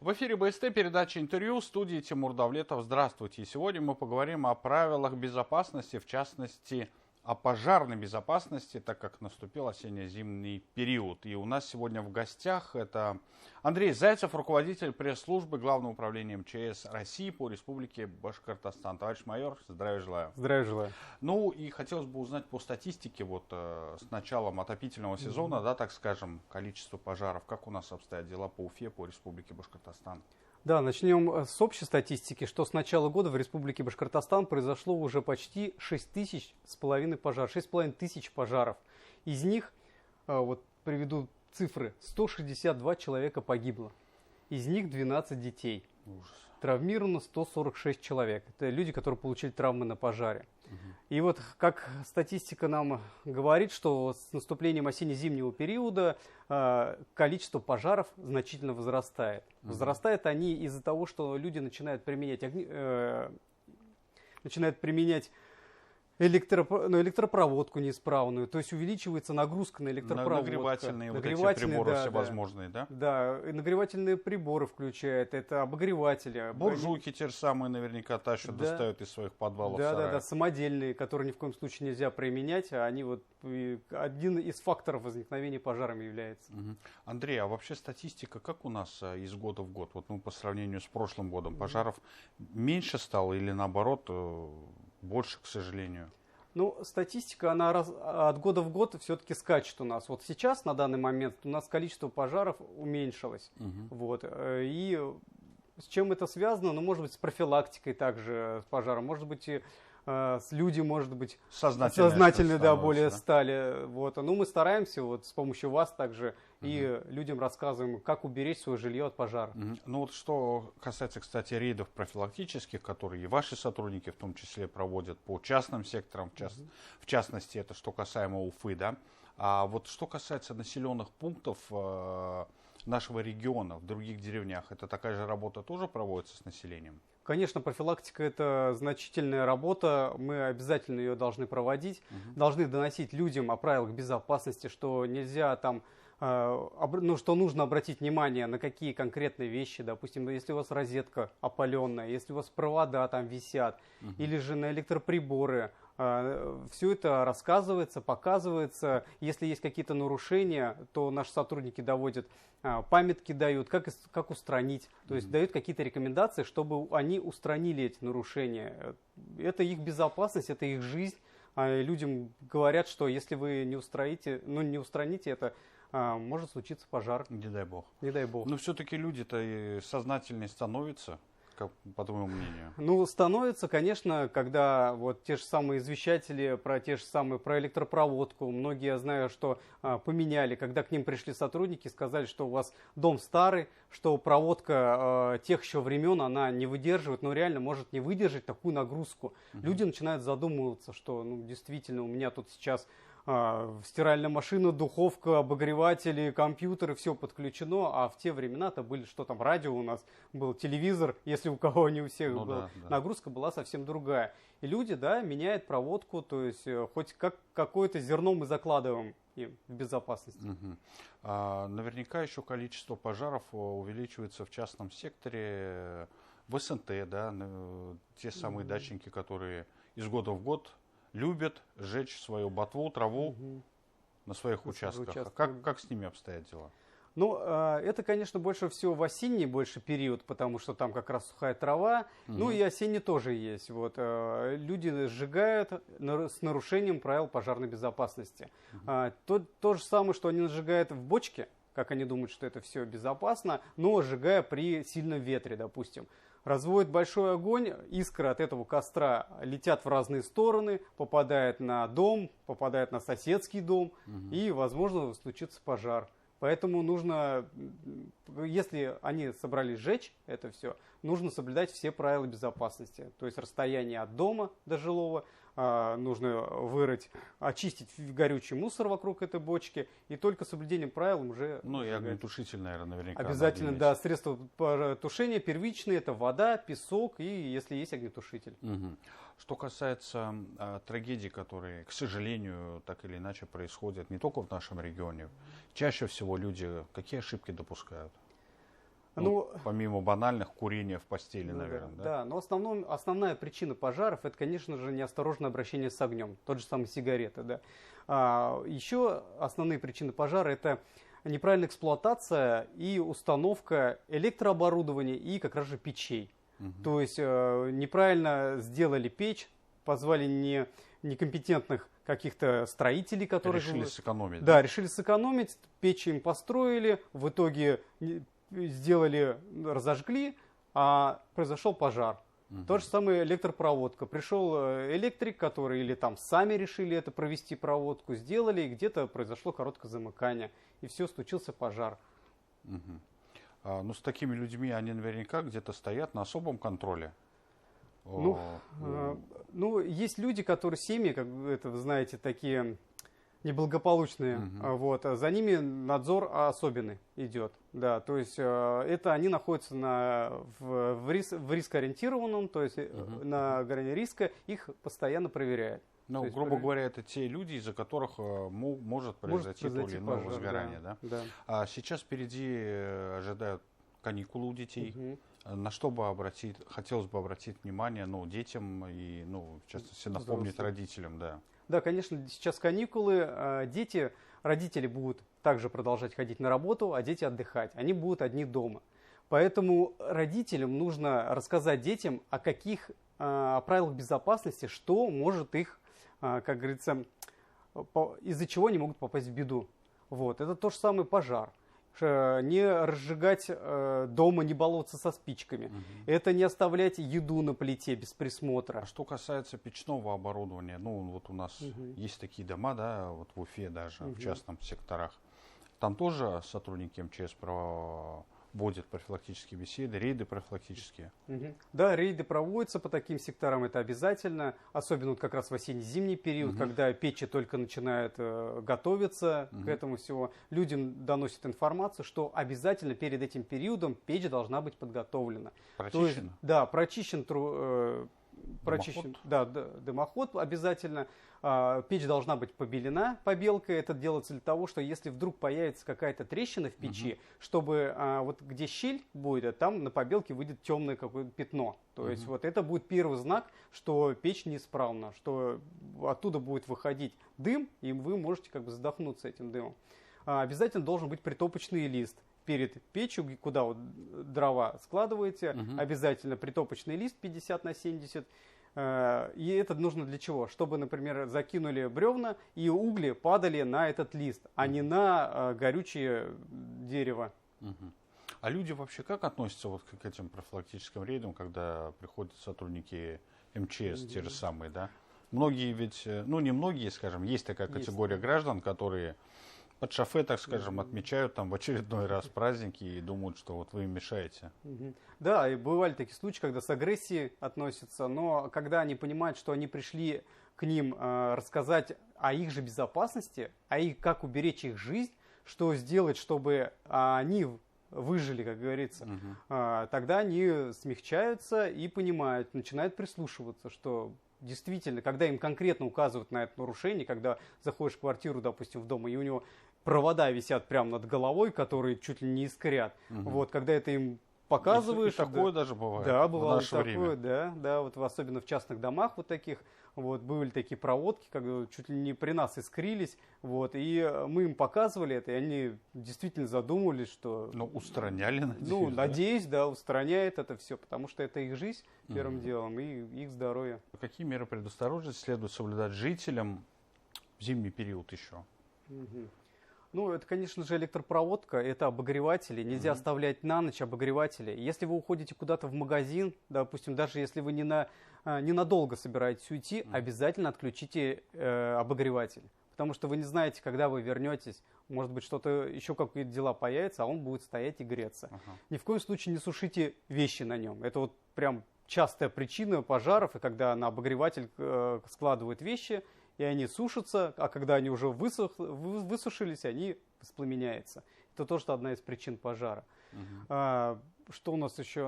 В эфире БСТ, передача «Интервью», в студии Тимур Давлетов. Здравствуйте. И сегодня мы поговорим о правилах безопасности, в частности, о пожарной безопасности, так как наступил осенне-зимний период. И у нас сегодня в гостях это Андрей Зайцев, руководитель пресс-службы Главного управления МЧС России по Республике Башкортостан. Товарищ майор, здравия желаю. Здравия желаю. Ну и хотелось бы узнать по статистике, с началом отопительного сезона, да, так скажем, количество пожаров. Как у нас обстоят дела по Уфе, по Республике Башкортостан? Да, начнем с общей статистики, что с начала года в Республике Башкортостан произошло уже почти 6,5 пожаров, 6,5 тысяч пожаров. Из них, вот приведу цифры, 162 человека погибло, из них 12 детей. Ужас. Травмировано 146 человек. Это люди, которые получили травмы на пожаре. И вот как статистика нам говорит, что с наступлением осенне-зимнего периода количество пожаров значительно возрастает. Возрастают они из-за того, что люди начинают применять электропроводку неисправную, то есть увеличивается нагрузка на электропроводку. Нагревательные вот эти приборы всевозможные, да? Да, и нагревательные приборы включают, это обогреватели. Буржуйки те же самые наверняка тащат, Да. достают из своих подвалов, Да, сараев. самодельные, которые ни в коем случае нельзя применять, а они вот один из факторов возникновения пожаром является. Андрей, а вообще статистика как у нас из года в год? Вот по сравнению с прошлым годом пожаров меньше стало или наоборот больше, к сожалению? Ну, статистика, она от года в год все-таки скачет у нас. Вот сейчас, на данный момент, у нас количество пожаров уменьшилось. Вот. И с чем это связано? Ну, может быть, с профилактикой также с пожаром. Может быть, и люди, может быть, сознательные, да, более стали. Вот. Ну, мы стараемся вот с помощью вас также и людям рассказываем, как уберечь свое жилье от пожара. Ну вот что касается, кстати, рейдов профилактических, которые и ваши сотрудники в том числе проводят по частным секторам, в частности, это что касаемо Уфы, да. А вот что касается населенных пунктов нашего региона, в других деревнях, это такая же работа тоже проводится с населением? Конечно, профилактика – это значительная работа, мы обязательно ее должны проводить, должны доносить людям о правилах безопасности, что нельзя там, что нужно обратить внимание на какие конкретные вещи, допустим, если у вас розетка опаленная, если у вас провода там висят, или же на электроприборы. Все это рассказывается, показывается. Если есть какие-то нарушения, то наши сотрудники доводят, памятки дают, как устранить. То есть дают какие-то рекомендации, чтобы они устранили эти нарушения. Это их безопасность, это их жизнь. Людям говорят, что если вы не устраните это, может случиться пожар. Не дай бог. Не дай бог. Но все-таки люди-то и сознательнее становятся, как, по твоему мнению? Ну, становится, конечно, когда вот те же самые извещатели про электропроводку, многие, я знаю, что поменяли, когда к ним пришли сотрудники, сказали, что у вас дом старый, что проводка тех еще времен, она не выдерживает, но реально может не выдержать такую нагрузку. Люди начинают задумываться, что действительно у меня тут сейчас стиральная машина, духовка, обогреватели, компьютеры, все подключено, а в те времена-то были, что там, радио у нас был, телевизор, если у кого не у всех был, да. Нагрузка была совсем другая. И люди, да, меняют проводку, то есть хоть какое-то зерно мы закладываем в безопасность. Наверняка еще количество пожаров увеличивается в частном секторе, в СНТ, да, те самые дачники, которые из года в год любят сжечь свою ботву, траву на своих участках. Как с ними обстоят дела? Ну, это, конечно, больше всего в осенний период, потому что там как раз сухая трава, ну и осенний тоже есть. Вот, люди сжигают с нарушением правил пожарной безопасности. То же самое, что они сжигают в бочке, как они думают, что это все безопасно, но сжигая при сильном ветре, допустим. Разводят большой огонь, искры от этого костра летят в разные стороны, попадают на дом, попадают на соседский дом, и, возможно, случится пожар. Поэтому нужно, если они собрались сжечь это все, нужно соблюдать все правила безопасности. То есть расстояние от дома до жилого, нужно очистить горючий мусор вокруг этой бочки, и только соблюдением правил уже... Ну и огнетушитель, наверное, наверняка. Обязательно, да, средства тушения первичные, это вода, песок и, если есть, огнетушитель. Что касается трагедий, которые, к сожалению, так или иначе происходят не только в нашем регионе, чаще всего люди какие ошибки допускают? Ну, помимо банальных курения в постели, наверное. Да, но основная причина пожаров — это, конечно же, неосторожное обращение с огнем. Тот же самый сигареты. Да. Еще основные причины пожара — это неправильная эксплуатация и установка электрооборудования и как раз же печей. То есть неправильно сделали печь, позвали некомпетентных каких-то строителей, которые... Решили сэкономить. Да, решили сэкономить, печь им построили, в итоге сделали, разожгли, а произошел пожар. То же самое электропроводка. Пришел электрик, который или там сами решили это провести проводку, сделали, и где-то произошло короткое замыкание. И все, случился пожар. Ну, с такими людьми они наверняка где-то стоят на особом контроле. Ну, есть люди, которые семьи, как это вы знаете, такие неблагополучные, вот, за ними надзор особенный идет, да, то есть это они находятся в рискоориентированном, то есть на грани риска, их постоянно проверяют. Ну, грубо говоря, это те люди, из-за которых может произойти то или иное возгорание, да? Да. А сейчас впереди ожидают каникулы у детей. На что хотелось бы обратить внимание, детям и, в частности, напомнить родителям, да. Да, конечно, сейчас каникулы, родители будут также продолжать ходить на работу, а дети отдыхать. Они будут одни дома. Поэтому родителям нужно рассказать детям о правилах безопасности, что может их, как говорится, из-за чего они могут попасть в беду. Вот. Это то же самое пожар. Не разжигать дома, не баловаться со спичками. Это не оставлять еду на плите без присмотра. А что касается печного оборудования, вот у нас есть такие дома, да, вот в Уфе даже, в частных секторах. Там тоже сотрудники МЧС проводят профилактические беседы, рейды профилактические. Да, рейды проводятся по таким секторам, это обязательно, особенно как раз в осенне-зимний период, когда печи только начинают готовиться к этому всего. Людям доносят информацию, что обязательно перед этим периодом печь должна быть подготовлена. Прочищена? Да, прочищен дымоход обязательно. Печь должна быть побелена побелкой. Это делается для того, что если вдруг появится какая-то трещина в печи, чтобы вот где щель будет, там на побелке выйдет темное какое-то пятно. То есть вот это будет первый знак, что печь неисправна, что оттуда будет выходить дым, и вы можете как бы задохнуться этим дымом. Обязательно должен быть притопочный лист. Перед печью, куда вот дрова складываете, обязательно притопочный лист 50 на 70. И это нужно для чего? Чтобы, например, закинули бревна и угли падали на этот лист, а не на горючее дерево. А люди вообще как относятся вот к этим профилактическим рейдам, когда приходят сотрудники МЧС, те же самые, да? Многие ведь, не многие, скажем, есть такая категория граждан, которые под шофе, так скажем, отмечают там в очередной раз праздники и думают, что вот вы им мешаете. Да, и бывали такие случаи, когда с агрессией относятся, но когда они понимают, что они пришли к ним рассказать о их же безопасности, как уберечь их жизнь, что сделать, чтобы они выжили, как говорится, тогда они смягчаются и понимают, начинают прислушиваться, что действительно, когда им конкретно указывают на это нарушение, когда заходишь в квартиру, допустим, в дом, и у него провода висят прямо над головой, которые чуть ли не искрят. Вот, когда это им показываешь. И такое даже бывает. Да, бывало такое, да, вот особенно в частных домах вот таких. Вот, были такие проводки, когда чуть ли не при нас искрились, вот, и мы им показывали это, и они действительно задумывались, что... Устраняли, надеюсь. Надеюсь, да, устраняет это все, потому что это их жизнь первым делом и их здоровье. Какие меры предосторожности следует соблюдать жителям в зимний период еще? Это, конечно же, электропроводка, это обогреватели. Нельзя оставлять на ночь обогреватели. Если вы уходите куда-то в магазин, допустим, даже если вы ненадолго собираетесь уйти, обязательно отключите обогреватель. Потому что вы не знаете, когда вы вернетесь, может быть, что-то еще какие-то дела появятся, а он будет стоять и греться. Ни в коем случае не сушите вещи на нем. Это вот прям частая причина пожаров, и когда на обогреватель складывают вещи, и они сушатся, а когда они уже высушились, они воспламеняются. Это тоже одна из причин пожара. Что у нас еще?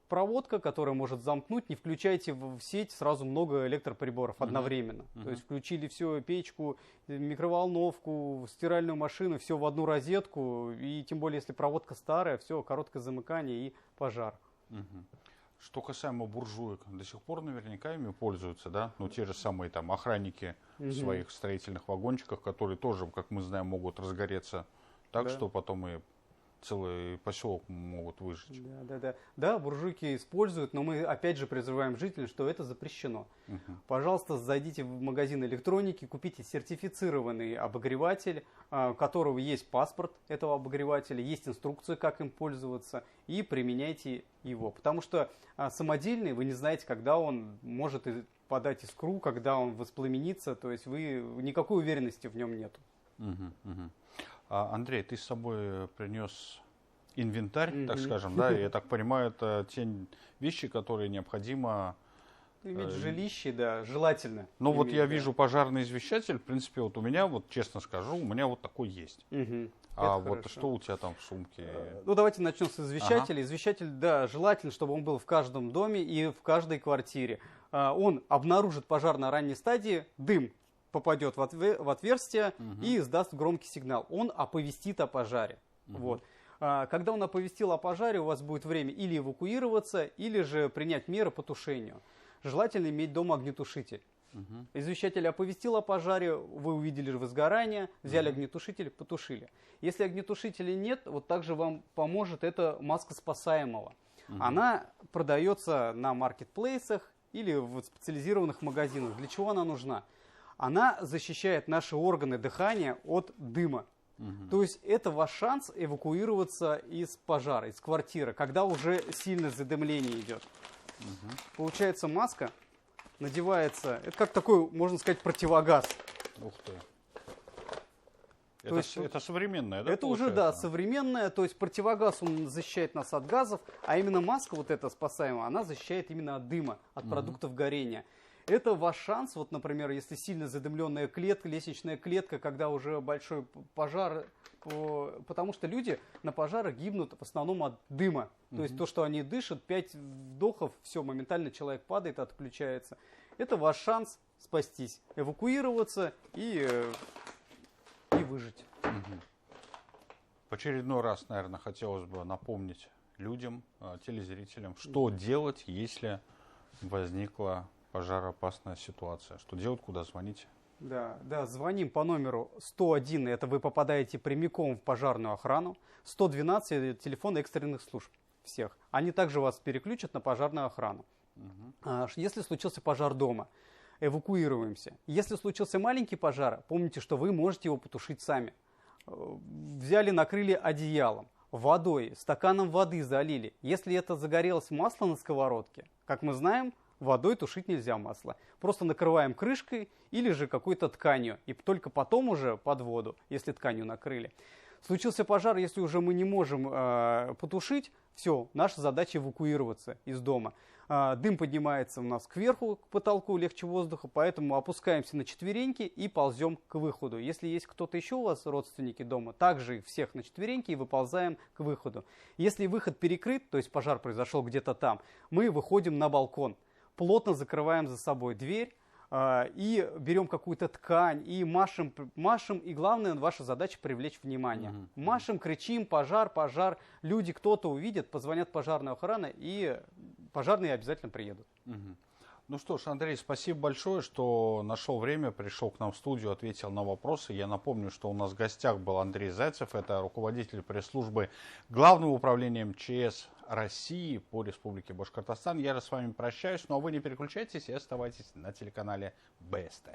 проводка, которая может замкнуть, не включайте в сеть сразу много электроприборов одновременно. То есть включили все, печку, микроволновку, стиральную машину, все в одну розетку, и тем более, если проводка старая, все, короткое замыкание и пожар. Что касаемо буржуек, до сих пор наверняка ими пользуются, да? Ну, те же самые там охранники в своих строительных вагончиках, которые тоже, как мы знаем, могут разгореться так, что потом и целый поселок могут выжечь. Да, буржуйки используют, но мы опять же призываем жителей, что это запрещено. Пожалуйста, зайдите в магазин электроники, купите сертифицированный обогреватель, у которого есть паспорт этого обогревателя, есть инструкция, как им пользоваться, и применяйте его. Потому что самодельный, вы не знаете, когда он может подать искру, когда он воспламенится, то есть вы никакой уверенности в нем нет. Андрей, ты с собой принес инвентарь, так скажем, да? И я так понимаю, это те вещи, которые необходимо иметь в жилище, да, желательно. Ну вот я вижу пожарный извещатель, в принципе, вот у меня, вот честно скажу, у меня вот такой есть. А вот хорошо. Что у тебя там в сумке? Ну давайте начнем с извещателя. Извещатель, да, желательно, чтобы он был в каждом доме и в каждой квартире. Он обнаружит пожар на ранней стадии, дым попадет в отверстие и издаст громкий сигнал. Он оповестит о пожаре. Вот. Когда он оповестил о пожаре, у вас будет время или эвакуироваться, или же принять меры по тушению. Желательно иметь дома огнетушитель. Извещатель оповестил о пожаре, вы увидели возгорание, взяли огнетушитель, потушили. Если огнетушителя нет, вот также вам поможет эта маска спасаемого. Она продается на маркетплейсах или в специализированных магазинах. Для чего она нужна? Она защищает наши органы дыхания от дыма. То есть это ваш шанс эвакуироваться из пожара, из квартиры, когда уже сильное задымление идет. Получается, маска надевается, это как такой, можно сказать, противогаз. Ух ты. Это современное, да? Это уже, да, современное, то есть противогаз, он защищает нас от газов, а именно маска вот эта спасаемая, она защищает именно от дыма, от продуктов горения. Это ваш шанс, вот, например, если сильно задымленная клетка, лестничная клетка, когда уже большой пожар, потому что люди на пожарах гибнут в основном от дыма. То есть то, что они дышат, 5 вдохов, все, моментально человек падает, отключается. Это ваш шанс спастись, эвакуироваться и выжить. В очередной раз, наверное, хотелось бы напомнить людям, телезрителям, что делать, если возникла пожароопасная ситуация. Что делать, куда звонить? Да, звоним по номеру 101, это вы попадаете прямиком в пожарную охрану. 112 это телефон экстренных служб всех. Они также вас переключат на пожарную охрану. Если случился пожар дома, эвакуируемся. Если случился маленький пожар, помните, что вы можете его потушить сами. Взяли, накрыли одеялом, водой, стаканом воды залили. Если это загорелось масло на сковородке, как мы знаем, водой тушить нельзя масло. Просто накрываем крышкой или же какой-то тканью. И только потом уже под воду, если тканью накрыли. Случился пожар, если уже мы не можем потушить, все, наша задача эвакуироваться из дома. Дым поднимается у нас кверху, к потолку, легче воздуха, поэтому опускаемся на четвереньки и ползем к выходу. Если есть кто-то еще у вас, родственники дома, также всех на четвереньки и выползаем к выходу. Если выход перекрыт, то есть пожар произошел где-то там, мы выходим на балкон. Плотно закрываем за собой дверь и берем какую-то ткань и машем. И главное, ваша задача привлечь внимание. Машем, кричим, пожар, пожар. Люди, кто-то увидит, позвонят в пожарную охрану, и пожарные обязательно приедут. Ну что ж, Андрей, спасибо большое, что нашел время, пришел к нам в студию, ответил на вопросы. Я напомню, что у нас в гостях был Андрей Зайцев, это руководитель пресс-службы Главного управления МЧС России по Республике Башкортостан. Я же с вами прощаюсь, но вы не переключайтесь и оставайтесь на телеканале БСТ.